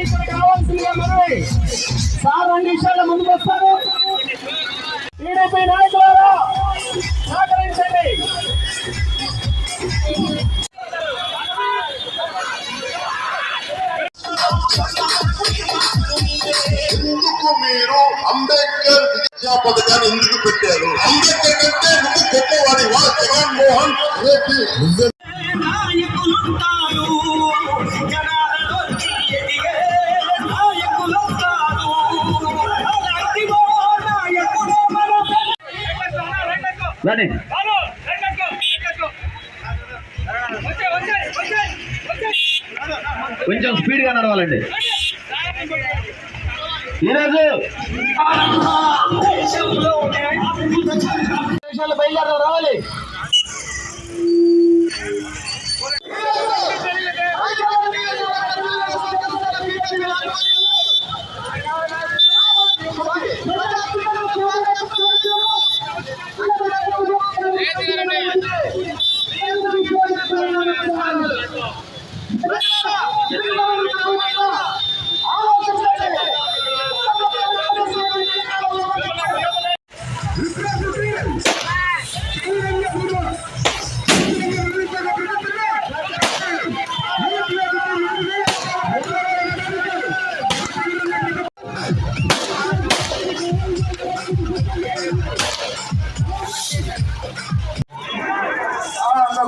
కావాల్సిందిగా మనవి. సార్ 2 నిమిషాల ముందుకు వస్తారు. టీడీపీ నాయకులారా సహకరించండి. ఎందుకు మీరు అంబేద్కర్ విద్యా పథకాన్ని ఎందుకు పెట్టారు? అంబేద్కర్ కంటే ముందు గొప్పవాడి వా జగన్మోహన్ రెడ్డి. కొంచెం స్పీడ్ గా నడవాలండి. ఈరోజు బయలుదేరి రావాలి.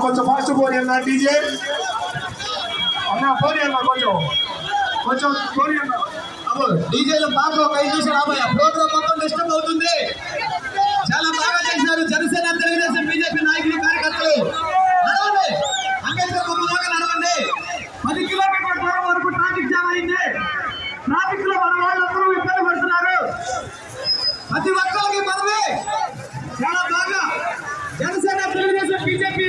కొంచెం ఫాస్ట్ పోనీ అన్న డీజే అన్న, పోనీ అన్న కొంచెం పోనీ అన్న. డీజేలో బాగా ఒక 5 నిమిషాలు రాబోయే ప్రోగ్రామ్ మొత్తం డిస్టర్బ్ అవుతుంది. చాలా బాగా చేశారు జనసేన, తెలుగుదేశం, బీజేపీ నాయకులు, కార్యకర్తలు. నడవండి, అంబేద్కర్ బొమ్మలాగా నడవండి. 10 కిలోమీటర్ల దూరం వరకు ట్రాఫిక్ జామ్ అయింది. ట్రాఫిక్ లో మన వాళ్ళందరూ ఇబ్బంది పడుతున్నారు. ప్రతి ఒక్కరికి మనమే చాలా బాగా జనసేన, తెలుగుదేశం, బీజేపీ